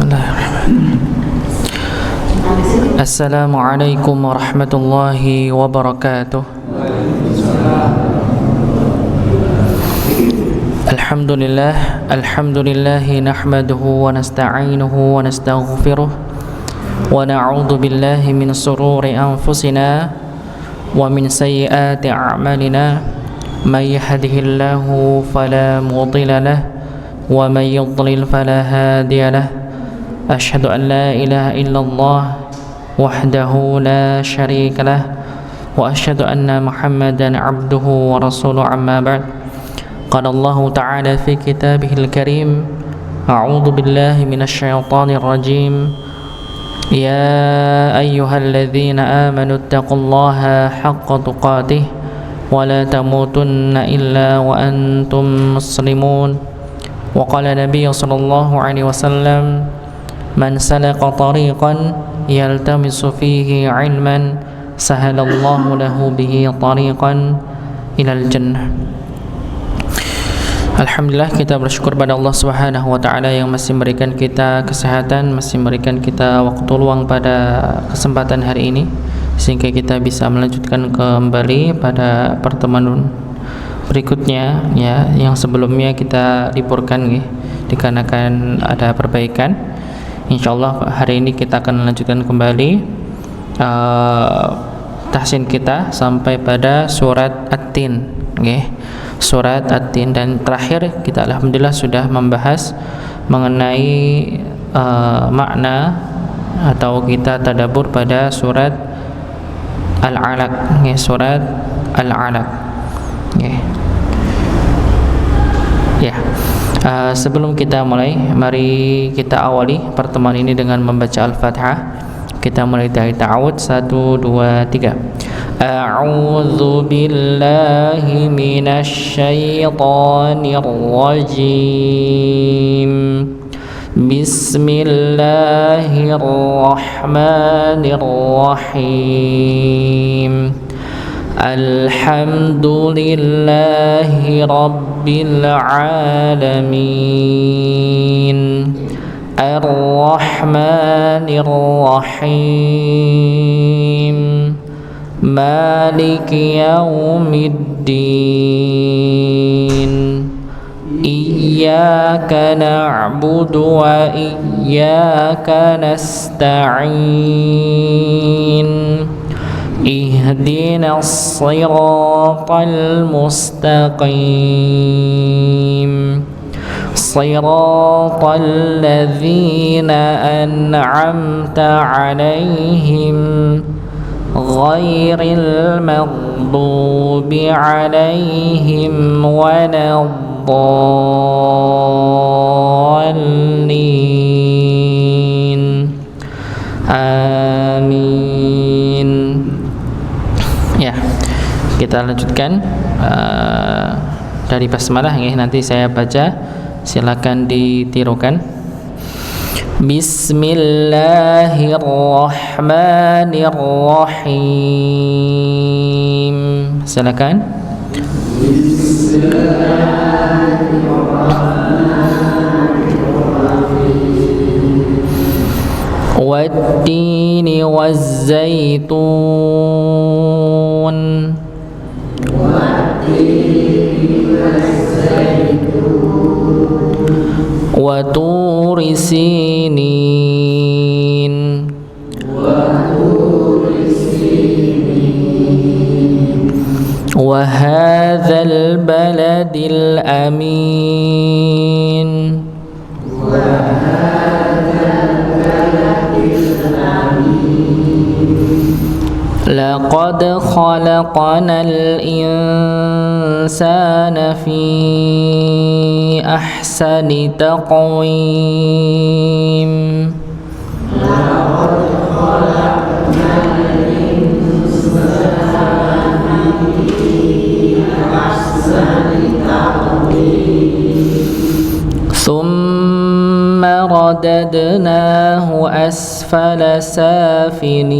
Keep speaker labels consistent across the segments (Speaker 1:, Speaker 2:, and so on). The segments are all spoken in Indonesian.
Speaker 1: Bismillahirrahmanirrahim. Assalamualaikum warahmatullahi wabarakatuh. Alhamdulillahi nahmaduhu wa nasta'inuhu wa nastaghfiruh wa na'udzu billahi min sururi anfusina wa min sayyiati a'malina may yahdihillahu fala mudilla lahu wa may yudlil fala hadiya lahu. Asyhadu an la ilaha illallah wahdahu la syarika lah wa asyhadu anna Muhammadan abduhu wa rasuluhu, amma ba'd. Qala Allah ta'ala fi kitabihil karim, a'udzu billahi minasy syaithanir rajim. Ya ayyuhalladzina amanu taqullaha haqqa tuqatih wa la tamutunna illa wa antum muslimun. Wa qala Nabi sallallahu alaihi wasallam, man salaka tariqan yaltamisu fihi ilman sahalallahu lahu bihi tariqan ilal jannah. Alhamdulillah, kita bersyukur pada Allah Subhanahu wa taala yang masih memberikan kita kesehatan, masih memberikan kita waktu luang pada kesempatan hari ini sehingga kita bisa melanjutkan kembali pada pertemuan berikutnya, ya, yang sebelumnya kita liburkan dikarenakan ada perbaikan. InsyaAllah hari ini kita akan melanjutkan kembali tahsin kita sampai pada surat At-Tin, surat At-Tin, dan terakhir kita alhamdulillah sudah membahas mengenai makna atau kita tadabbur pada surat Al-Alaq, surat Al-Alaq. Sebelum kita mulai, mari kita awali pertemuan ini dengan membaca Al-Fatihah. Kita mulai dari ta'awud. 1, 2, 3. A'udzu billahi minasy syaithanir rajim. Bismillahirrahmanirrahim. Alhamdulillahi rabbil alamin. Ar-Rahmanir Rahim. Maliki yaumiddin. Iyyaka na'budu wa iyyaka nasta'in. Ihdinas siratal mustaqim. Siratal ladzina an'amta 'alaihim ghairil maghdubi 'alaihim waladdallin. Amin. Ya, kita lanjutkan dari basmalah, nanti saya baca, silakan ditirukan. Bismillahirrahmanirrahim. Silakan. Wad-tini waz-zaitun. Wa turi sinin. Wa hadzal baladil amin. Laqad khalaqnal insana fi ahsani taqwim. Thumma radadnahu asfala safilin.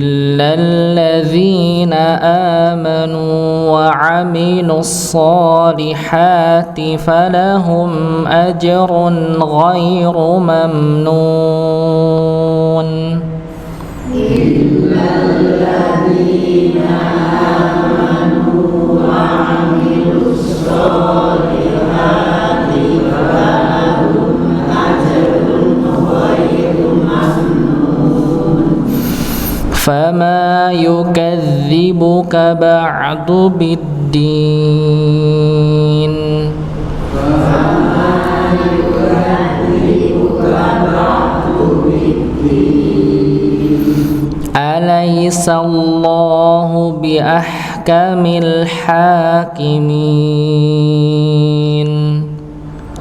Speaker 1: إلا الذين آمنوا وعملوا الصالحات فلهم أجر غير ممنون إلا الذين آمنوا وعملوا الصالحات فلهم أجر غير ممنون فما يكذبك بعد بالدين أليس الله بأحكم الحاكمين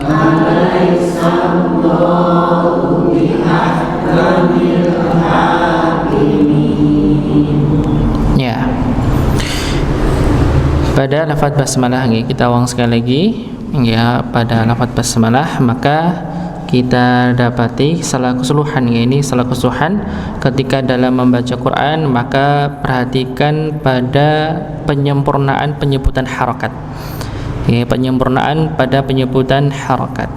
Speaker 1: أليس الله بأحكم الحاكمين. Ya, pada lafaz basmalah kita ulang sekali lagi ya. Pada lafaz basmalah maka kita dapati salah keseluruhan ini salah keseluruhan ketika dalam membaca Quran, maka perhatikan pada penyempurnaan penyebutan harakat ya, penyempurnaan pada penyebutan harakat.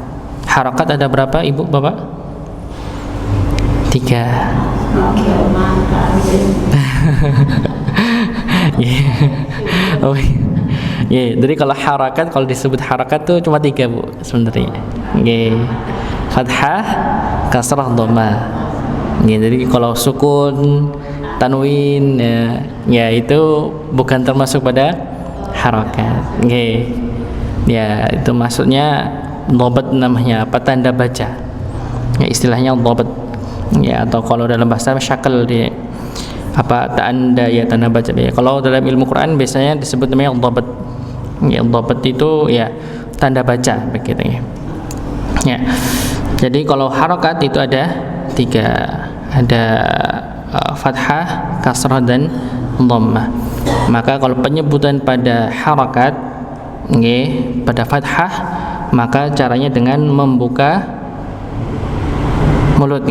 Speaker 1: Harakat ada berapa ibu bapak? 3. Oh, yeah. Jadi kalau harakat, kalau disebut harakat tuh cuma 3 bu sebenarnya. Fathah, kasrah, dhammah. Jadi kalau sukun, tanwin ya itu bukan termasuk pada harakat. Ya itu maksudnya dhabat, namanya apa, tanda baca. Ya istilahnya dhabat. Ya atau kalau dalam bahasa syakal dia apa, tanda ya, tanda baca ya. Kalau dalam ilmu Quran biasanya disebut namanya dhabat. Ya dhabat itu ya tanda baca begitu ya. Ya. Jadi kalau harokat itu ada 3, ada fathah, kasrah dan dhammah. Maka kalau penyebutan pada harokat, pada fathah, maka caranya dengan membuka mulut,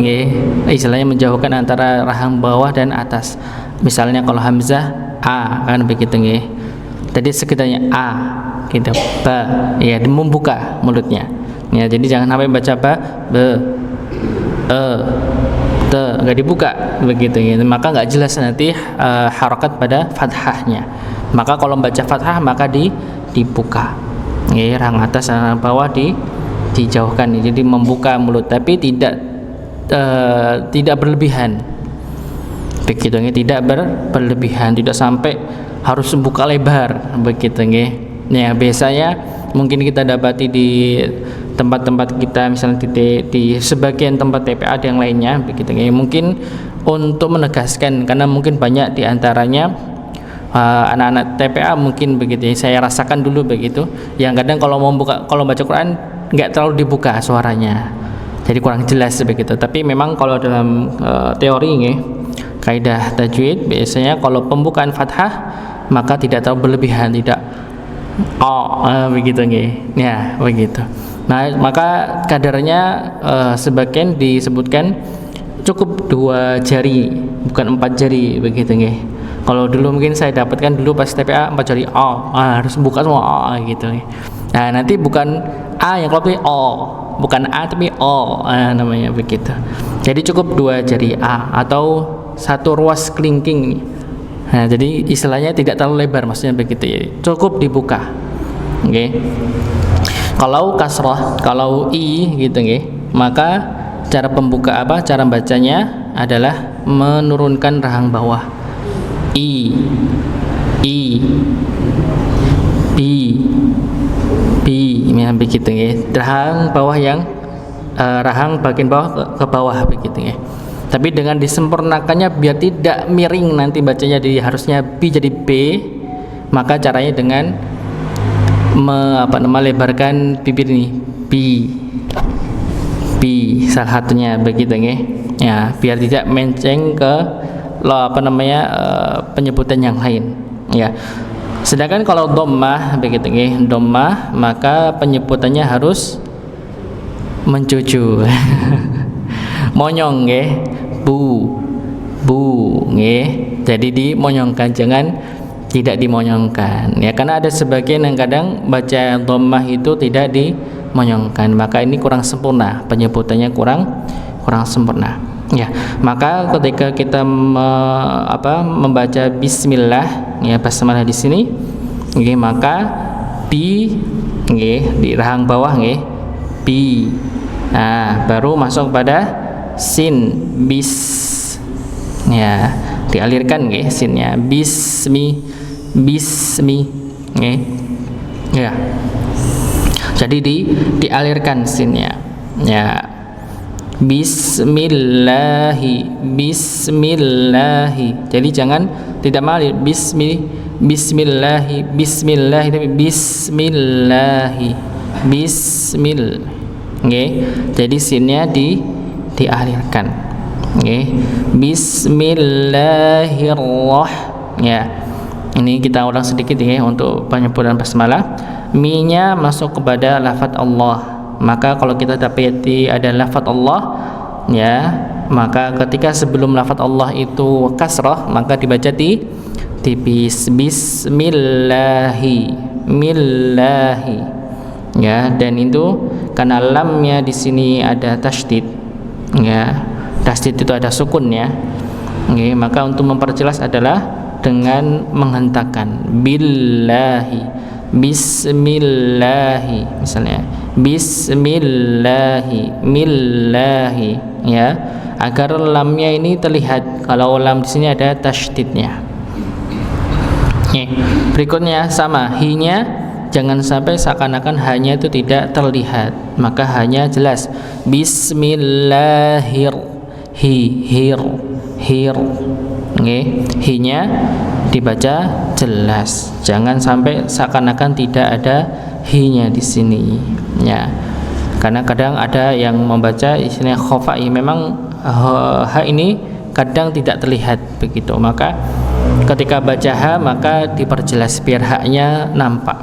Speaker 1: istilahnya menjauhkan antara rahang bawah dan atas. Misalnya kalau hamzah a kan begitu Tadi sekitarnya a, gitu, ba, ya membuka mulutnya. Ya, jadi jangan sampai baca ba, be, te, nggak dibuka begitu ya. Maka nggak jelas nanti harokat pada fathahnya. Maka kalau baca fathah maka dibuka. Ya, rahang atas dan bawah dijauhkan. Jadi membuka mulut, tapi tidak berlebihan. Begitu ya, tidak berlebihan, tidak sampai harus buka lebar begitu ya. Ya, biasanya mungkin kita dapati di tempat-tempat kita, misalnya di sebagian tempat TPA yang lainnya begitu ya, mungkin untuk menegaskan, karena mungkin banyak diantaranya anak-anak TPA mungkin begitu ya, saya rasakan dulu begitu, yang kadang kalau baca Quran nggak terlalu dibuka suaranya, jadi kurang jelas begitu. Tapi memang kalau dalam teori kaidah tajwid biasanya kalau pembukaan fathah maka tidak terlalu berlebihan, tidak begitu ya begitu. Nah, maka kadarnya sebagian disebutkan cukup 2 jari, bukan 4 jari begitu Kalau dulu mungkin saya dapatkan dulu pas TPA 4 jari harus buka semua gitu. Nah, nanti bukan a yang keluar tapi bukan a tapi namanya begitu. Jadi cukup 2 jari a atau 1 ruas kelingking. Nah, jadi istilahnya tidak terlalu lebar, maksudnya begitu ya. Cukup dibuka. Kalau kasrah, kalau i gitu maka cara cara bacanya adalah menurunkan rahang bawah. I ya begitu rahang bawah yang rahang bagian bawah ke bawah begitu Tapi dengan disempurnakannya biar tidak miring nanti bacanya, harusnya B jadi B, maka caranya dengan melebarkan bibir ini B salah satunya begitu ya, biar tidak menceng ke penyebutan yang lain ya. Sedangkan kalau dhammah begitu dhammah maka penyebutannya harus mencucu monyong bu Jadi dimonyongkan, jangan tidak dimonyongkan ya, karena ada sebagian yang kadang baca dhammah itu tidak dimonyongkan, maka ini kurang sempurna, penyebutannya kurang sempurna ya. Maka ketika kita membaca bismillah ya, basmalah di sini nggih, maka di rahang bawah nggih, bi. Nah, baru masuk pada sin, bis ya, dialirkan nggih sinnya, bismi nggih ya. Jadi dialirkan sinnya ya, bismillahi. Jadi jangan tidak malir bismillahi tapi bismillahi nggih. Jadi sinnya dialirkan nggih, bismillahirrahmanirrahim ya. Ini kita ulang sedikit ya untuk penyebutan basmalah. Mi-nya masuk kepada lafaz Allah. Maka kalau kita dapati ada lafaz Allah ya, maka ketika sebelum lafaz Allah itu kasrah, maka dibaca tipis, millahi ya. Dan itu karena lamnya di sini ada tasydid ya, tasydid itu ada sukun ya. Oke, maka untuk memperjelas adalah dengan menghentakkan billahi, bismillahi misalnya, bismillahi, millahi ya, agar lamnya ini terlihat. Kalau lam di sini ada tasydidnya. Berikutnya sama, hi-nya jangan sampai seakan-akan hanya itu tidak terlihat, maka hanya jelas bismillahir, hi-nya dibaca jelas, jangan sampai seakan-akan tidak ada hi-nya di sini ya. Karena kadang ada yang membaca istilahnya khafai, memang ha ini kadang tidak terlihat begitu, maka ketika baca ha maka diperjelas biar haknya nampak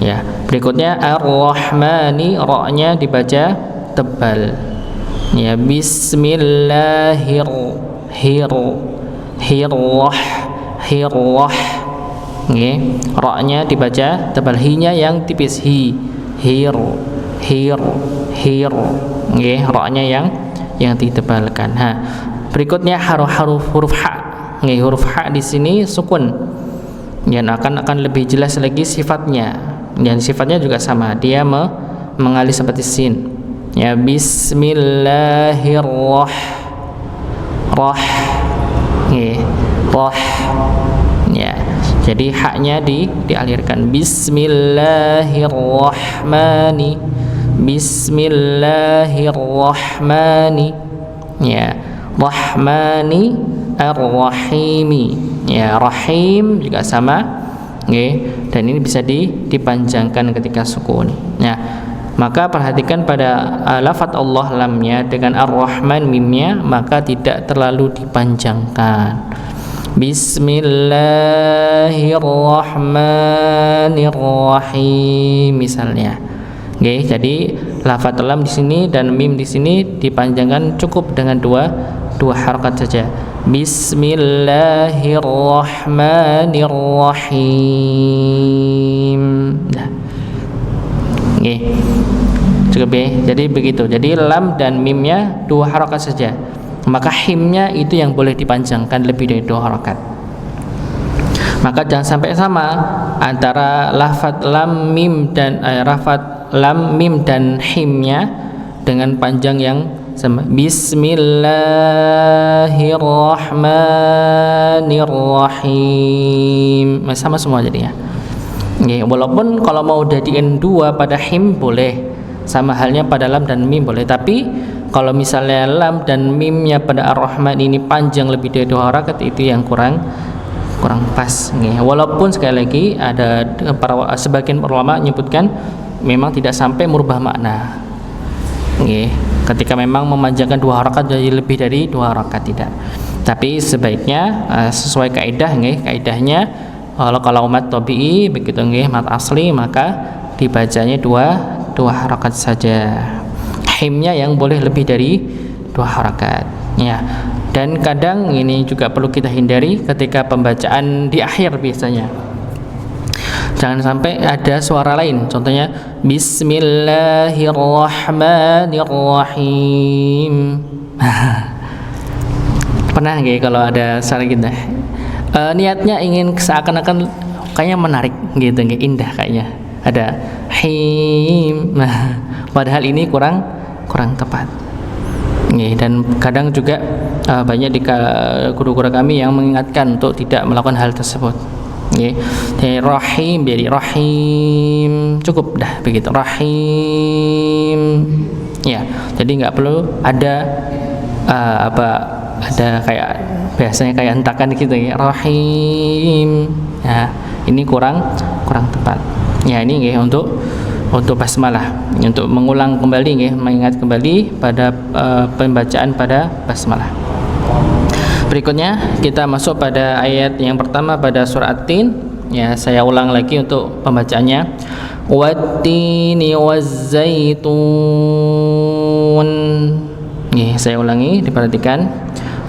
Speaker 1: ya. Berikutnya ar-rahmani, ra-nya dibaca tebal ya, ra-nya dibaca tebal, hi-nya yang tipis, ra-nya yang ditebalkan. Berikutnya huruf ha. Huruf ha di sini sukun. Dan akan lebih jelas lagi sifatnya. Dan sifatnya juga sama, dia mengalih seperti sin. Ya, bismillahirrahmanirrahim. Ya. Jadi haknya dialirkan, bismillahirrahmanirrahim ya, rahmani ar-rahimi ya, rahim juga sama dan ini bisa dipanjangkan ketika sukun ya. Maka perhatikan pada lafaz Allah lamnya dengan ar-rahman mimnya, maka tidak terlalu dipanjangkan. Bismillahirrahmanirrahim misalnya. Jadi lafaz lam di sini dan mim di sini dipanjangkan cukup dengan dua harakat saja. Bismillahirrahmanirrahim. Nah. Cukup ya. Jadi begitu. Jadi lam dan mimnya dua harakat saja. Maka himnya itu yang boleh dipanjangkan lebih dari dua harakat. Maka jangan sampai sama antara lafaz lam mim dan lafaz lam mim dan himnya dengan panjang yang sama. Bismillahirrahmanirrahim. Sama semua jadinya. Walaupun kalau mau jadiin dua pada him boleh, sama halnya pada lam dan mim boleh, tapi kalau misalnya lam dan mimnya pada ar-rahman ini panjang lebih dari dua harakat, itu yang kurang pas. Walaupun sekali lagi ada sebagian ulama menyebutkan memang tidak sampai merubah makna. Ketika memang memanjangkan dua harakat jadi lebih dari dua harakat tidak. Tapi sebaiknya sesuai kaidah kaidahnya kalau mat tabi'i begitu mat asli, maka dibacanya dua harakat saja. Himnya yang boleh lebih dari dua harakat ya. Dan kadang ini juga perlu kita hindari ketika pembacaan di akhir biasanya. Jangan sampai ada suara lain. Contohnya Bismillahirrahmanirrahim. Pernah nggak kalau ada suara gitu? Niatnya ingin seakan-akan kayaknya menarik gitu, nggak indah kayaknya. Ada him. Padahal ini kurang tepat. Dan kadang juga banyak di guru-guru kami yang mengingatkan untuk tidak melakukan hal tersebut. Dari rahim jadi rahim, cukup dah begitu, rahim. Ya, jadi nggak perlu ada ada kayak biasanya kayak hentakan gitu ya, rahim. Ya, ini kurang tepat. Ya, ini untuk basmalah, untuk mengulang kembali mengingat kembali pada pembacaan pada basmalah. Berikutnya kita masuk pada ayat yang pertama pada surah At-Tin. Ya, saya ulang lagi untuk pembacaannya. Wat-tini waz-zaitun. Saya ulangi, diperhatikan.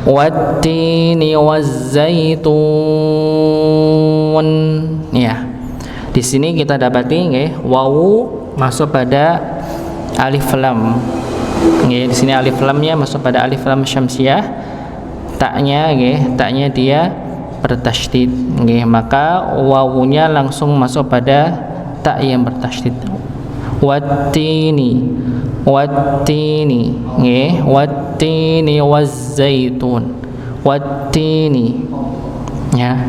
Speaker 1: Wat-tini waz-zaitun. Ya. Di sini kita dapati wawu masuk pada alif lam. Di sini alif lamnya masuk pada alif lam syamsiah. Taknya dia bertasydid. Maka wawunya langsung masuk pada tak yang bertasydid. Wattini wattini waz-zaitun. Wattini. Ya.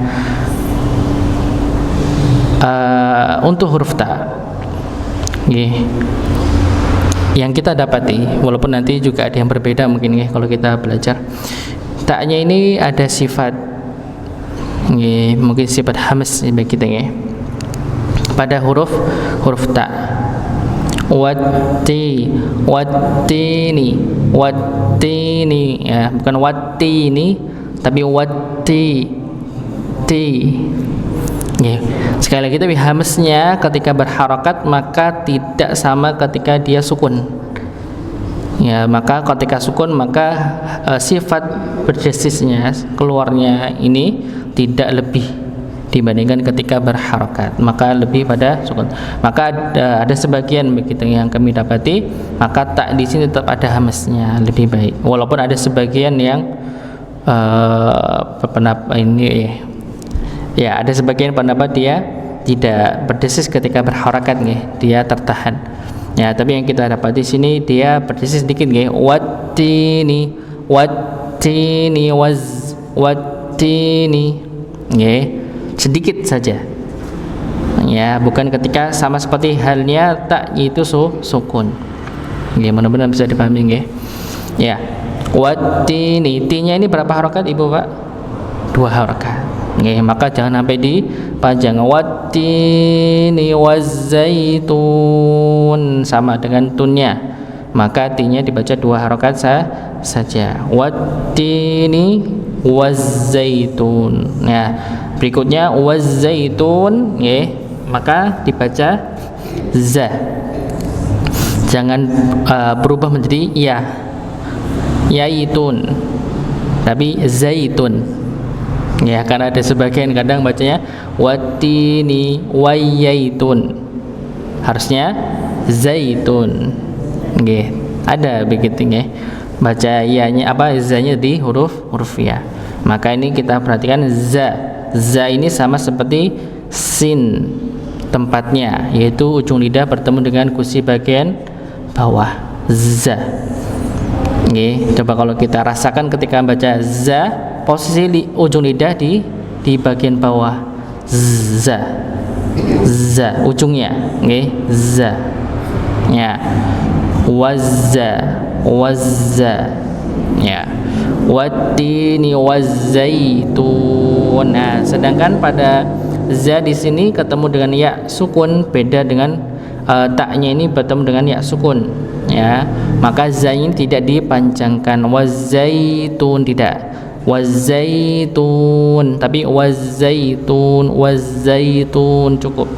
Speaker 1: Untuk huruf ta yang kita dapati, walaupun nanti juga ada yang berbeda mungkin kalau kita belajar, taknya ini ada sifat mungkin sifat hamas bagi kita pada huruf ta. Wattini ya, bukan wattini tapi watti. Sekali lagi, tapi hamsnya ketika berharakat maka tidak sama ketika dia sukun. Ya, maka ketika sukun maka sifat berdesisnya keluarnya ini tidak lebih dibandingkan ketika berharakat, maka lebih pada sukun. Maka ada sebagian begitu yang kami dapati, maka tak di sini tetap ada hamsnya lebih baik. Walaupun ada sebagian yang pendapat ini ya, ada sebagian pendapat dia tidak berdesis ketika berharakat dia tertahan. Ya, tapi yang kita dapat di sini dia berdesis sedikit wattini sedikit saja. Ya, bukan ketika sama seperti halnya tak itu sukun. Benar-benar bisa dipahami Ya. Wattini, t-nya ini berapa harakat Ibu Pak? 2 harakat. Maka jangan sampai dipanjang. Wattini waz-zaitun sama dengan tunnya, maka t-nya dibaca 2 harakat saja. Wattini waz-zaitun. Ya, berikutnya waz-zaitun maka dibaca za. Jangan berubah menjadi yaitun, tapi zaitun. Ya, karena ada sebagian kadang bacanya wattini wayaitun, harusnya zaitun. Ada begitu baca ianya zanya di huruf ya. Maka ini kita perhatikan za ini sama seperti sin tempatnya, yaitu ujung lidah bertemu dengan gusi bagian bawah, za. Coba kalau kita rasakan ketika baca za, posisi ujung lidah di bagian bawah, za ujungnya, za. Ya, wazza ya, wattini waz-zaitun. Nah, sedangkan pada za di sini ketemu dengan ya sukun, beda dengan taknya ini bertemu dengan ya sukun. Ya, maka za ini tidak dipanjangkan, waz-zaitun tidak, waz-zaitun, tapi waz-zaitun cukup.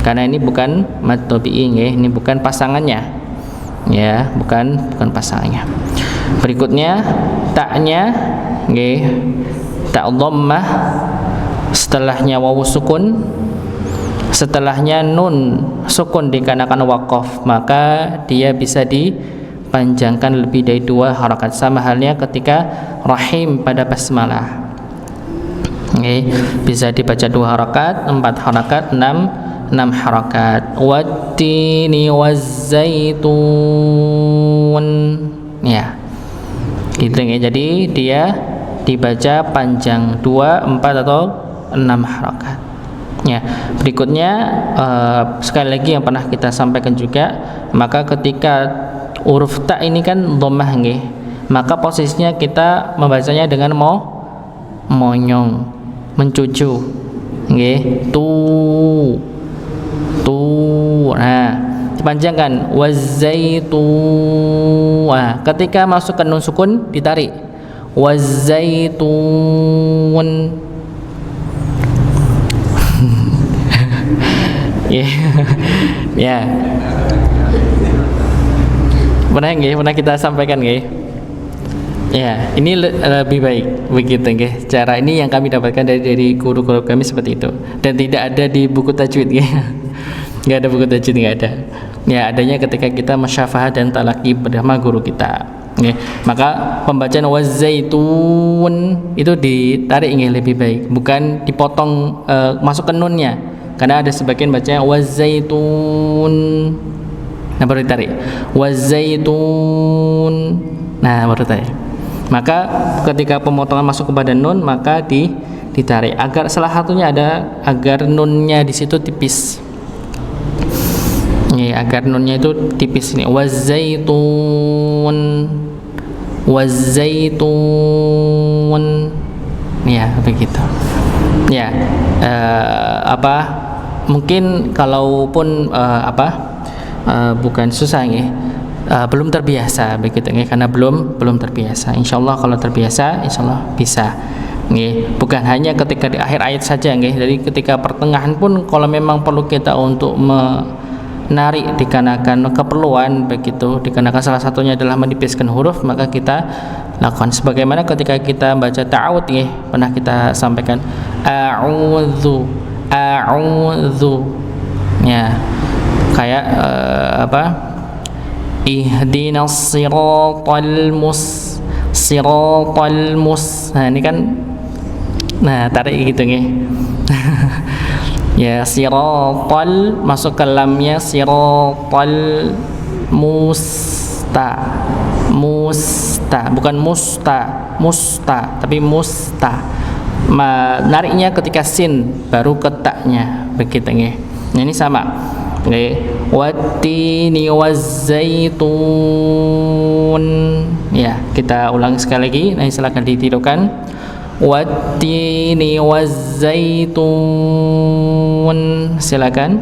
Speaker 1: Karena ini bukan mad tabi'i, ini bukan pasangannya. Ya, bukan pasangannya. Berikutnya taknya nggih, tak dhammah, setelahnya wawu sukun, setelahnya nun sukun dikarenakan waqaf, maka dia bisa dipanjangkan lebih dari 2 harakat, sama halnya ketika rahim pada basmalah. Bisa dibaca 2 harakat, 4 harakat, 6 harakat. Wattini wazzaitun, ya gitu ya. Jadi dia dibaca panjang 2, 4 atau 6 harakat. Ya, berikutnya sekali lagi yang pernah kita sampaikan juga, maka ketika huruf ta ini kan dhammah nggih, maka posisinya kita membacanya dengan monyong, mencucu nggih, tu. Nah, dipanjangkan wazaitun. Nah, ketika masuk ke nun sukun ditarik wazaitun. Ya. Pernah kita sampaikan nggih? Ya, ini lebih baik begitu nggih. Cara ini yang kami dapatkan dari guru-guru kami seperti itu, dan tidak ada di buku tajwid nggih. Enggak ada buku tajwid, enggak ada. Ya, adanya ketika kita musyafahah dan talaqi bersama guru kita. Nggih. Maka pembacaan wazaitun itu ditarik nggih lebih baik, bukan dipotong masuk ke nunnya. Karena ada sebagian bacanya wazaitun. Nah, baru ditarik. Wazaitun. Nah, baru ditarik. Maka ketika pemotongan masuk kepada nun, maka ditarik. Agar salah satunya ada agar nunnya di situ tipis. Ya, agar nunnya itu tipis ini. Wazaitun. Ya, begitu. Ya, mungkin kalaupun bukan susah ya, belum terbiasa begitu ya, karena belum terbiasa. Insyaallah kalau terbiasa, insyaallah bisa. Nggih, bukan hanya ketika di akhir ayat saja nggih, jadi ketika pertengahan pun kalau memang perlu kita untuk menarik dikarenakan keperluan begitu, dikarenakan salah satunya adalah menipiskan huruf, maka kita lakukan sebagaimana ketika kita baca ta'awud nggih, pernah kita sampaikan a'udzu ya, kayak ihdinas siratal nah ini kan, nah tarik gitu nggih. Ya, siratal masuk ke lamnya, siratal musta, bukan musta tapi musta. Nariknya ketika sin baru ke taknya begitu nggih. Nah, ini sama nggih, wattini wazzaitun. Ya, kita ulang sekali lagi. Nah, silakan ditirukan. Wattini wazzaitun. Silakan.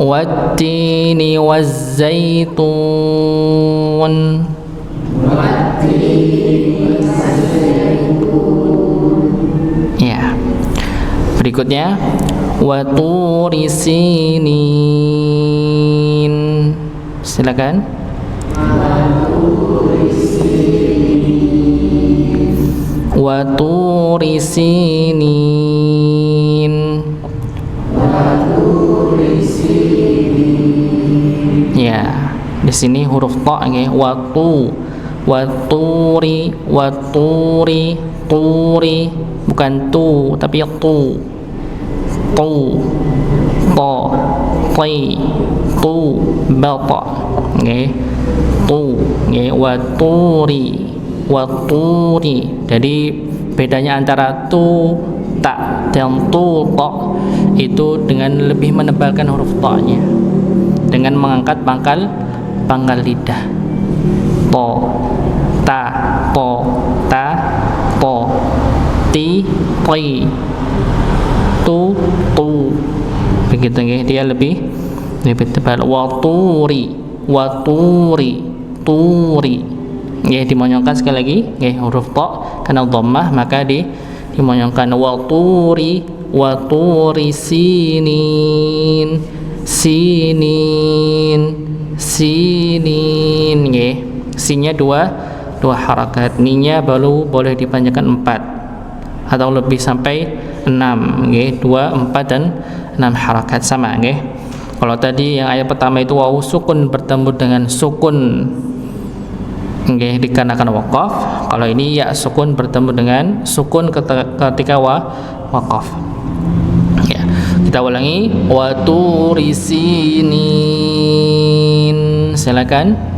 Speaker 1: Wattini wazzaitun. Ya. Berikutnya waturi sinin. Silakan. Waturi sinin. Ya, di sini huruf ta nggih, waturi, turi, bukan tu tapi tu, ti, tu, bata nggih, tu nggih, waturi. Jadi bedanya antara tu ta dan tu ta itu dengan lebih menebalkan huruf ta-nya, dengan mengangkat pangkal lidah. To, ta, ti, tu, begitu nggih, dia lebih tebal. Waturi, turi. Nggih, dimonyongkan sekali lagi nggih, huruf ta karena dhammah maka dimonyongkan. Waturi sinin. sinin, sinin, nggih. Sinnya dua harakat, ninya baru boleh dipanjangkan 4 atau lebih sampai 6, nggih. 2, 4 dan 6 harakat sama, nggih. Kalau tadi yang ayat pertama itu wawu sukun bertemu dengan sukun, nggih, dikarenakan waqaf. Kalau ini ya sukun bertemu dengan sukun ketika waqaf. Ya, kita ulangi. Wa turi sinin. Silakan.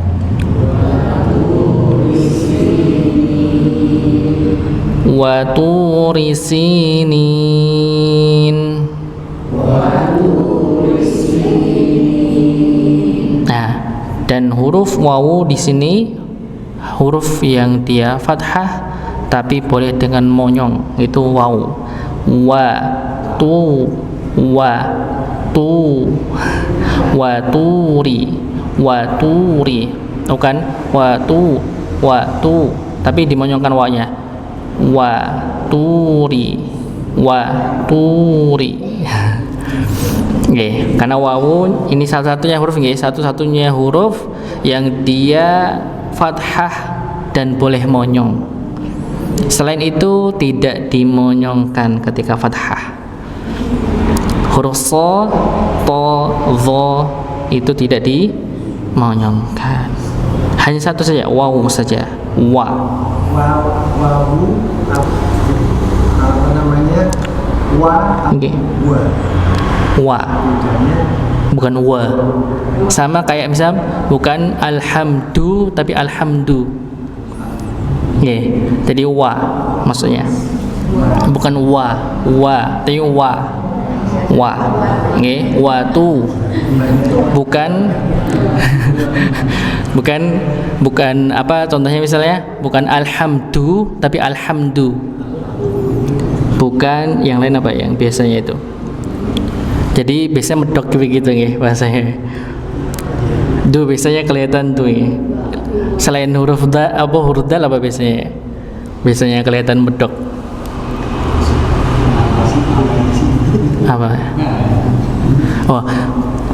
Speaker 1: Wa turi sinin. Nah, dan huruf wawu di sini huruf yang dia fathah tapi boleh dengan monyong, itu wawu. Wa tu, wa tu, wa turi, wa turi, bukan wa tu, tapi dimonyongkan wa-nya. Wa turi, wa turi. Nggih, karena wawu ini satu-satunya huruf, nggih, satu-satunya huruf yang dia fathah dan boleh monyong. Selain itu tidak dimonyongkan ketika fathah. Huruf so, to, zo itu tidak dimonyongkan. Hanya satu saja, wawu saja. Wa.
Speaker 2: Wawu apa namanya? Wa.
Speaker 1: Okay. Wa. Bukan wa. Sama kayak misal bukan alhamdu tapi alhamdu. Nggih. Jadi wa maksudnya. Bukan wa, tapi wa. Nggih, wa tu. Bukan bukan apa contohnya misalnya bukan alhamdu tapi alhamdu. Bukan yang lain apa yang biasanya itu. Jadi biasanya medok begitu nggih bahasanya. Du biasanya kelihatan tuh nggih. Selain huruf da apa huruf dal apa biasanya? Biasanya kelihatan medok. Apa? Oh,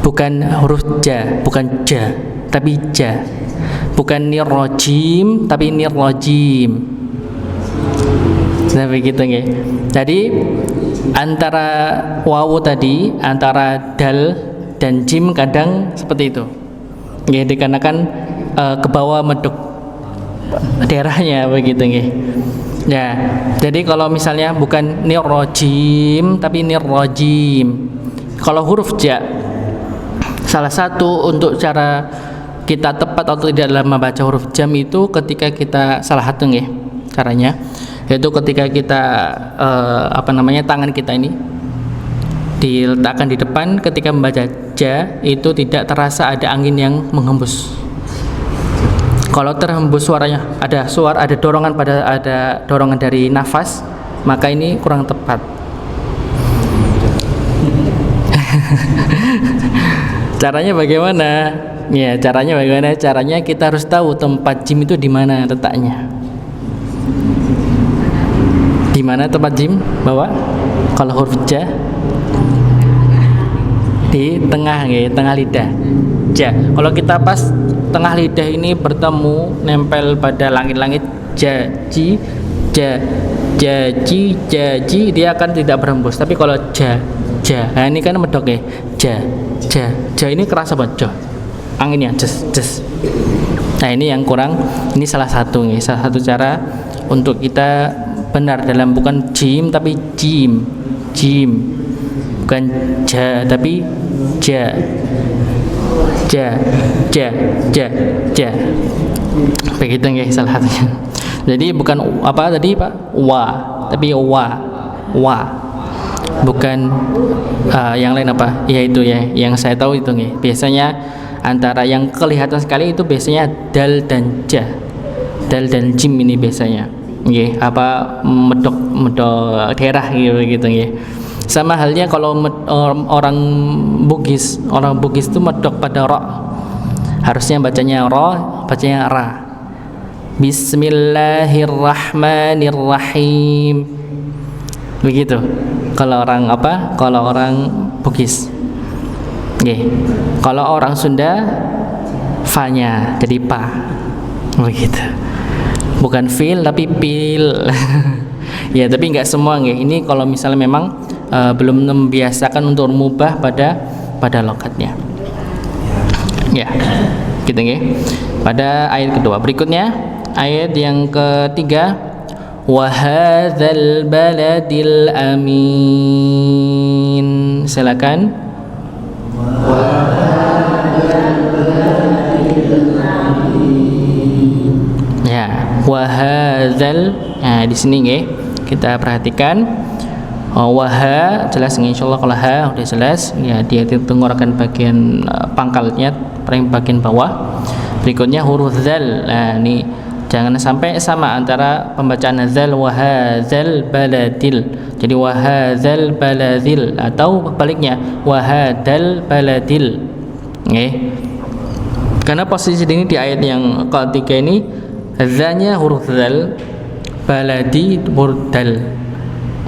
Speaker 1: bukan huruf ja, bukan ja, tapi ja. Bukan nirrajim tapi nirrajim. Nah begitu nggih. Jadi antara wawu tadi, antara dal dan jim kadang seperti itu. Nggih, dikarenakan ke bawah meduk daerahnya begitu nggih. Ya, jadi kalau misalnya bukan nirrajim tapi nirrajim. Kalau huruf ja, salah satu untuk cara kita tepat atau tidak dalam membaca huruf jam itu ketika kita salah satu nggih caranya, yaitu ketika kita tangan kita ini diletakkan di depan ketika membaca ja itu tidak terasa ada angin yang menghembus. Kalau terhembus suaranya ada dorongan dari nafas, maka ini kurang tepat. Caranya bagaimana? Ya, caranya bagaimana? Caranya kita harus tahu tempat jim itu di mana letaknya. Di mana tempat jim? Bawah. Kalau huruf ja di tengah, ya, tengah lidah. Ja. Kalau kita pas tengah lidah ini bertemu nempel pada langit-langit jaji, dia akan tidak berhembus. Tapi kalau ja, nah ini kan medok ya. Ja ini keras apa? Ja. Anginnya jes. Nah ini yang kurang. Ini salah satu nih, salah satu cara untuk kita benar dalam bukan jim tapi jim. Bukan ja tapi ja. Begitu nggih salah satunya. Jadi bukan apa tadi Pak? Wa, tapi wa. Bukan yang lain apa? Ya itu ya, yang saya tahu itu nggih. Biasanya antara yang kelihatan sekali itu biasanya dal dan ja. Dal dan jim ini biasanya. Nggih, apa medok daerah gitu nggih. Sama halnya kalau orang Bugis itu medok pada ra. Harusnya bacanya ra, bacanya ra. Bismillahirrahmanirrahim. Begitu. Kalau orang Bugis. Nggih. Kalau orang Sunda fa-nya jadi pa. Begitu. Bukan fil tapi pil. Ya, tapi nggak semua nggih. Ini kalau misalnya memang belum membiasakan untuk mubah pada lokatnya. Ya. Gitu nggih. Pada ayat kedua. Berikutnya ayat yang ketiga, wa hadzal baladil amin. Silakan. Ya, wa hadzal. Nah, di sini nggih kita perhatikan waha jelas insyaallah. Kalau ha udah jelas ya, dia tenggorokan bagian pangkalnya paling bagian bawah. Berikutnya huruf zal. Nah, ini jangan sampai sama antara pembacaan zal wa hadzal baladil. Jadi wa hadzal baladil atau baliknya wa hadzal baladil. Nggih. Karena posisi ini di ayat yang ketiga ini zanya huruf zal, baladi huruf dal.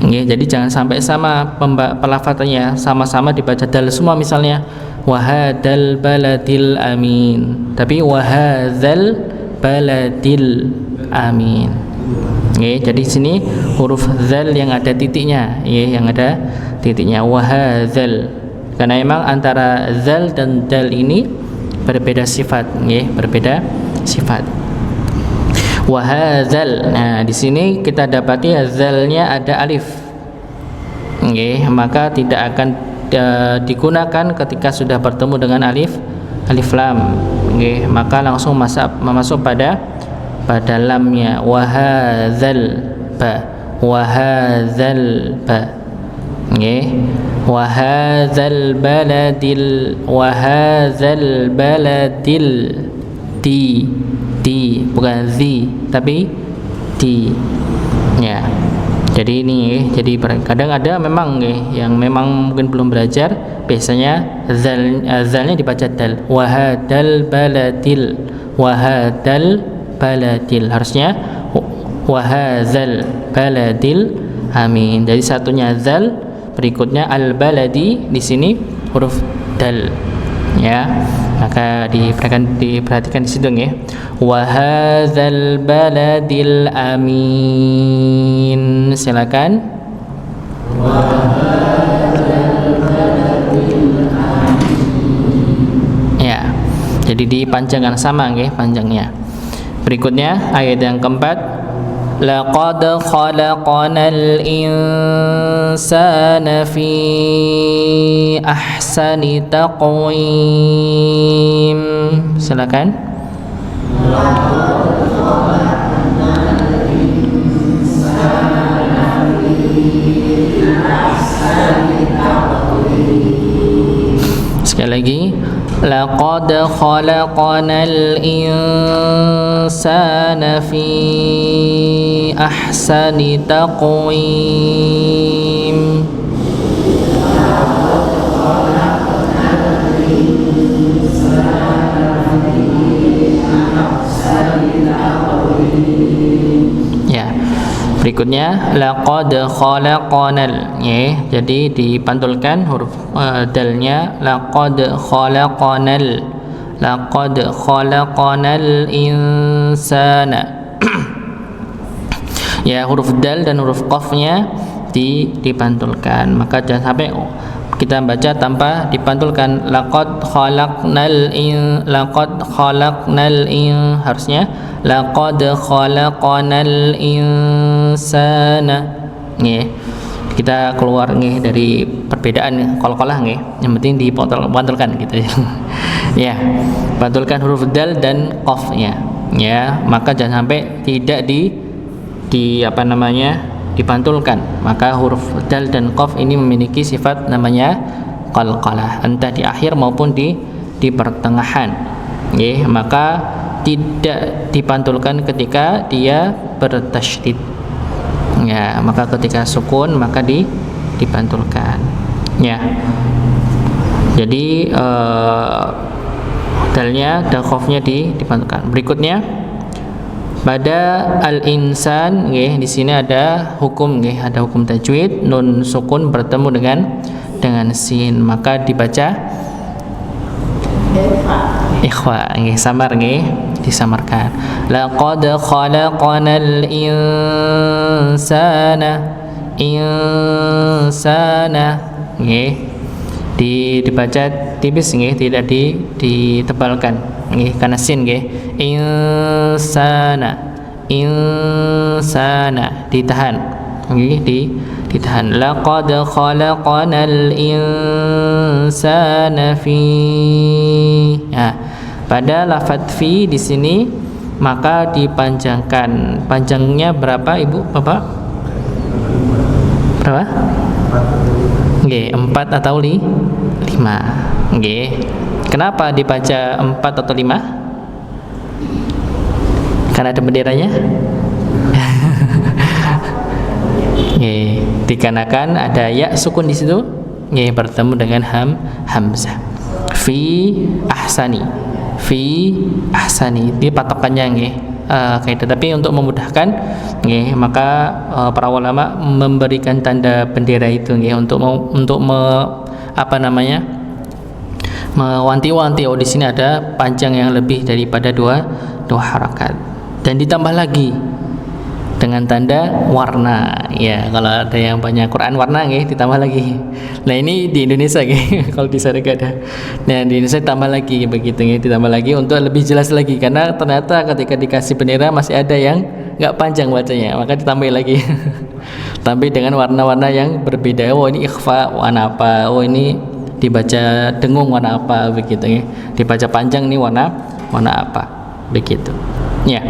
Speaker 1: Nggih, jadi jangan sampai sama pelafatannya sama-sama dibaca dal semua, misalnya wahadal baladil amin, tapi wahadzal baladil amin. Nggih, jadi sini huruf zal yang ada titiknya, yang ada titiknya wahadzal. Karena memang antara zal dan dal ini berbeda sifat, berbeda sifat. Wahadzal. Nah, di sini kita dapati zalnya ada alif. Maka tidak akan digunakan ketika sudah bertemu dengan alif lam. Maka langsung masuk pada lamnya. Wahadzal ba. Wahadzal ba. Wahadzal baladil di bukan zi tapi di, ya. Jadi ini jadi kadang ada memang yang memang mungkin belum belajar, biasanya zalnya dibaca dal. Wahadal baladil harusnya wahazal baladil amin. Jadi satunya zal, berikutnya al baladi, di sini huruf dal, ya. Maka diperhatikan di situ ya. Wa hadzal baladil amin. Silakan. Wa hadzal baladil amin. Ya. Jadi dipanjangkan sama nggih panjangnya. Berikutnya ayat yang keempat, laqad khalaqanal insana fi ahsani taqwim. Silakan. Sekali lagi, laqad khalaqanal insana fi ahsani taqwim. Ya. Berikutnya laqad khalaqanal, ya. Jadi dipantulkan huruf dalnya, laqad khalaqanal insana. Ya, huruf dal dan huruf qafnya dipantulkan. Maka jangan sampai kita baca tanpa dipantulkan. Laqad khalaqnal harusnya laqad khalaqanal insana. Nggih. Kita keluar dari perbedaan qalqalah nggih. Yang penting dipantulkan gitu ya. Ya, pantulkan huruf dal dan qafnya. Ya, maka jangan sampai tidak dipantulkan. Maka huruf dal dan qaf ini memiliki sifat namanya qalqalah, entah di akhir maupun di pertengahan. Maka tidak dipantulkan ketika dia bertasydid. Ya, maka ketika sukun maka dipantulkan. Ya. Jadi dalnya dan qafnya dipantulkan. Berikutnya pada al-insan, di sini ada hukum, ada hukum tajwid. Nun sukun bertemu dengan sin, maka dibaca Ikhfa nggih, samar nggih, disamarkan. Laqad khalaqnal insana nggih. Dibaca tipis nggih, tidak ditebalkan nggih karena sin nggih. Insana ditahan nggih, ditahan. Laqad khalaqnal insana fi. Nah, pada lafadz fi di sini maka dipanjangkan. Panjangnya berapa Ibu, Bapak? Berapa? Nggih, 4 atau 5? Nggih. Kenapa dibaca 4 atau 5? Karena ada benderanya? Nggih, dikarenakan ada ya sukun di situ. Nggih, bertemu dengan hamzah. Fi ahsani. Ini patokannya nggih. Tapi untuk memudahkan nggih, maka para ulama memberikan tanda bendera itu nggih untuk mewanti-wanti di sini ada panjang yang lebih daripada dua harakat, dan ditambah lagi dengan tanda warna. Ya, kalau ada yang banyak Quran warna nggih, ditambah lagi. Nah, ini di Indonesia nggih. Kalau di sana enggak ada. Nah, di Indonesia tambah lagi begitu nggih, ditambah lagi untuk lebih jelas lagi, karena ternyata ketika dikasih bendera masih ada yang enggak panjang bacanya, maka ditambah lagi. Tambah dengan warna-warna yang berbeda. Oh, ini ikhfa warna apa? Oh, ini dibaca dengung warna apa begitu nggih. Dibaca panjang nih warna apa? Begitu. Ya.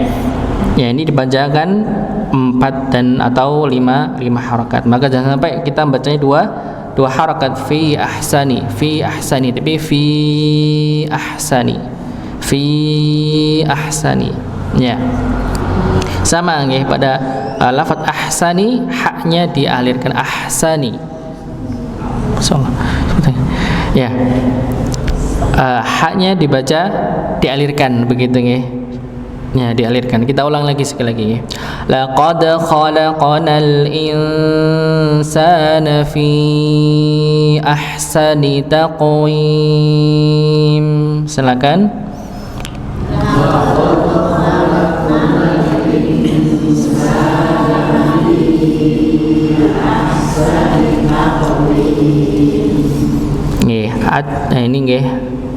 Speaker 1: Ya, ini dibacakan 4 dan atau 5 harakat. Maka jangan sampai kita bacanya dua harakat fi ahsani, tapi fi ahsani. Ya. Sama nggih pada lafaz ahsani, haknya dialirkan ahsani. Ya. Haknya dialirkan begitu nggih. Ya, dialirkan. Kita ulang lagi sekali lagi. Laqad khalaqnal insana fi ahsani taqwim. Silakan. Nggih, ini nggih.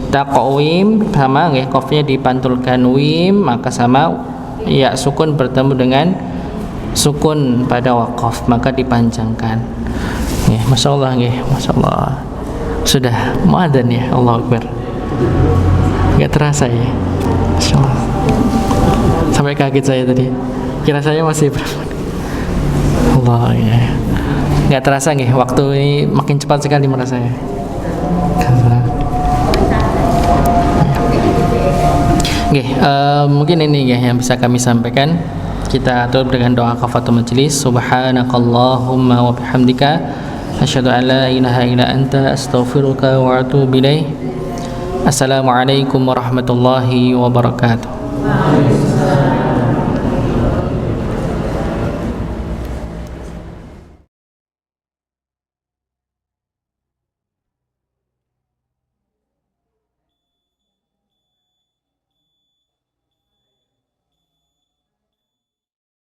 Speaker 1: Taqwim sama nggih, qafnya dipantulkan wim, maka sama ya sukun bertemu dengan sukun pada waqaf, maka dipanjangkan. Nggih, masyaallah nggih, masyaallah. Sudah muadzan ya, Allahu Akbar. Enggak terasa ya. Masyaallah. Sampai kaget saya tadi. Kira saya masih berapa? Allah ya. Enggak terasa nggih, waktu ini makin cepat sekali merasa saya. Okay, mungkin ini ya yang bisa kami sampaikan. Kita tutup dengan doa kafaratul majelis. Subhanakallahumma wa bihamdika asyhadu an la ilaha illa anta astaghfiruka wa atubu ilaik. Assalamualaikum warahmatullahi wabarakatuh.